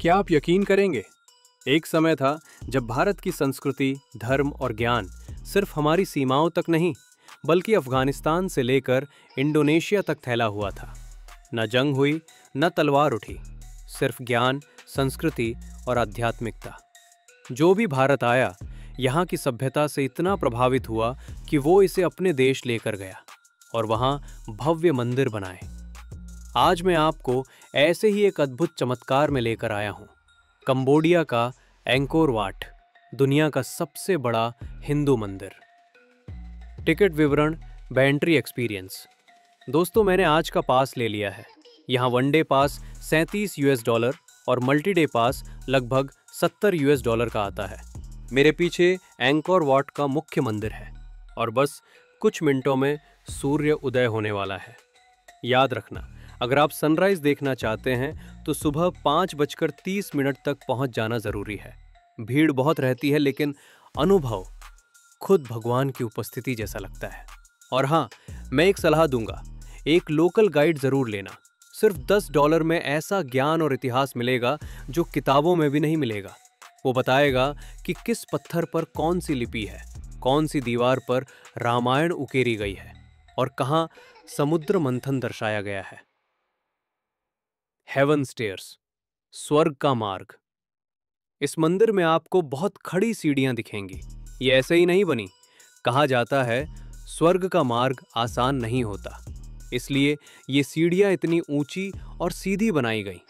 क्या आप यकीन करेंगे, एक समय था जब भारत की संस्कृति, धर्म और ज्ञान सिर्फ हमारी सीमाओं तक नहीं, बल्कि अफगानिस्तान से लेकर इंडोनेशिया तक फैला हुआ था। न जंग हुई, न तलवार उठी, सिर्फ ज्ञान, संस्कृति और आध्यात्मिकता। जो भी भारत आया, यहाँ की सभ्यता से इतना प्रभावित हुआ कि वो इसे अपने देश लेकर गया और वहाँ भव्य मंदिर बनाए। आज मैं आपको ऐसे ही एक अद्भुत चमत्कार में लेकर आया हूँ, कंबोडिया का एंकोर वाट, दुनिया का सबसे बड़ा हिंदू मंदिर। टिकट विवरण व एंट्री एक्सपीरियंस। दोस्तों, मैंने आज का पास ले लिया है। यहाँ वनडे पास $37 और मल्टी डे पास लगभग $70 का आता है। मेरे पीछे एंकोर वाट का मुख्य मंदिर है और बस कुछ मिनटों में सूर्य उदय होने वाला है। याद रखना, अगर आप सनराइज देखना चाहते हैं तो सुबह 5:30 तक पहुंच जाना जरूरी है। भीड़ बहुत रहती है, लेकिन अनुभव खुद भगवान की उपस्थिति जैसा लगता है। और हाँ, मैं एक सलाह दूंगा, एक लोकल गाइड जरूर लेना। सिर्फ $10 में ऐसा ज्ञान और इतिहास मिलेगा जो किताबों में भी नहीं मिलेगा। वो बताएगा कि किस पत्थर पर कौन सी लिपि है, कौन सी दीवार पर रामायण उकेरी गई है और कहाँ समुद्र मंथन दर्शाया गया है। हेवन स्टेयर्स, स्वर्ग का मार्ग। इस मंदिर में आपको बहुत खड़ी सीढ़ियां दिखेंगी। ये ऐसे ही नहीं बनी। कहा जाता है, स्वर्ग का मार्ग आसान नहीं होता, इसलिए ये सीढ़ियां इतनी ऊंची और सीधी बनाई गई।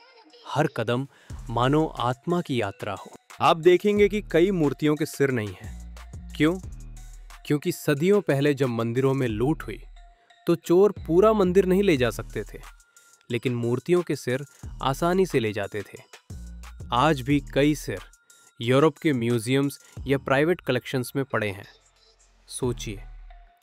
हर कदम मानो आत्मा की यात्रा हो। आप देखेंगे कि कई मूर्तियों के सिर नहीं हैं। क्यों? क्योंकि सदियों पहले जब मंदिरों में लूट हुई तो चोर पूरा मंदिर नहीं ले जा सकते थे, लेकिन मूर्तियों के सिर आसानी से ले जाते थे। आज भी कई सिर यूरोप के म्यूजियम्स या प्राइवेट कलेक्शंस में पड़े हैं। सोचिए,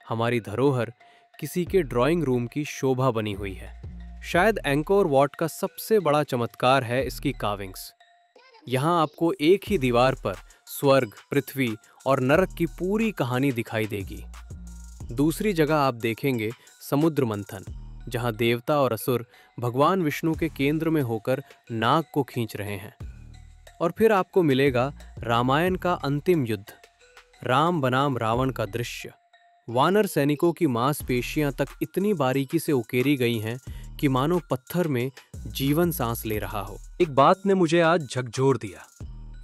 हमारी धरोहर किसी के ड्राइंग रूम की शोभा बनी हुई है। शायद एंकोर वाट का सबसे बड़ा चमत्कार है इसकी कार्विंग्स। यहाँ आपको एक ही दीवार पर स्वर्ग, पृथ्वी और नरक की पूरी कहानी दिखाई देगी। दूसरी जगह आप देखेंगे समुद्र मंथन, जहाँ देवता और असुर भगवान विष्णु के केंद्र में होकर नाग को खींच रहे हैं। और फिर आपको मिलेगा रामायण का अंतिम युद्ध, राम बनाम रावण का दृश्य। वानर सैनिकों की मांसपेशियां तक इतनी बारीकी से उकेरी गई हैं कि मानो पत्थर में जीवन सांस ले रहा हो। एक बात ने मुझे आज झकझोर दिया।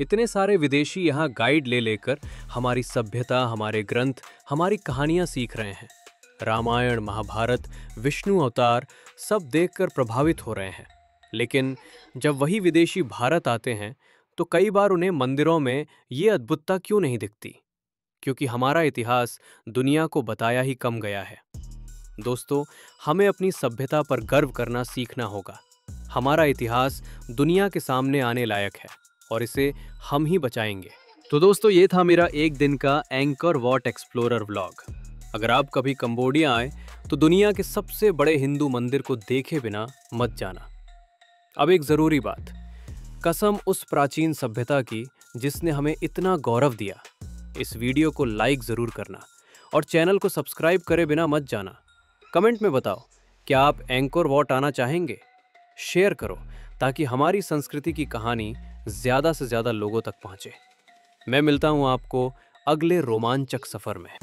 इतने सारे विदेशी यहाँ गाइड ले लेकर हमारी सभ्यता, हमारे ग्रंथ, हमारी कहानियां सीख रहे हैं। रामायण, महाभारत, विष्णु अवतार सब देखकर प्रभावित हो रहे हैं। लेकिन जब वही विदेशी भारत आते हैं तो कई बार उन्हें मंदिरों में ये अद्भुतता क्यों नहीं दिखती? क्योंकि हमारा इतिहास दुनिया को बताया ही कम गया है। दोस्तों, हमें अपनी सभ्यता पर गर्व करना सीखना होगा। हमारा इतिहास दुनिया के सामने आने लायक है और इसे हम ही बचाएंगे। तो दोस्तों, ये था मेरा एक दिन का एंकोर वाट एक्सप्लोरर व्लॉग। अगर आप कभी कंबोडिया आए तो दुनिया के सबसे बड़े हिंदू मंदिर को देखे बिना मत जाना। अब एक जरूरी बात, कसम उस प्राचीन सभ्यता की जिसने हमें इतना गौरव दिया, इस वीडियो को लाइक जरूर करना और चैनल को सब्सक्राइब करे बिना मत जाना। कमेंट में बताओ, क्या आप एंकोर वाट आना चाहेंगे? शेयर करो ताकि हमारी संस्कृति की कहानी ज्यादा से ज्यादा लोगों तक पहुंचे। मैं मिलता हूं आपको अगले रोमांचक सफर में।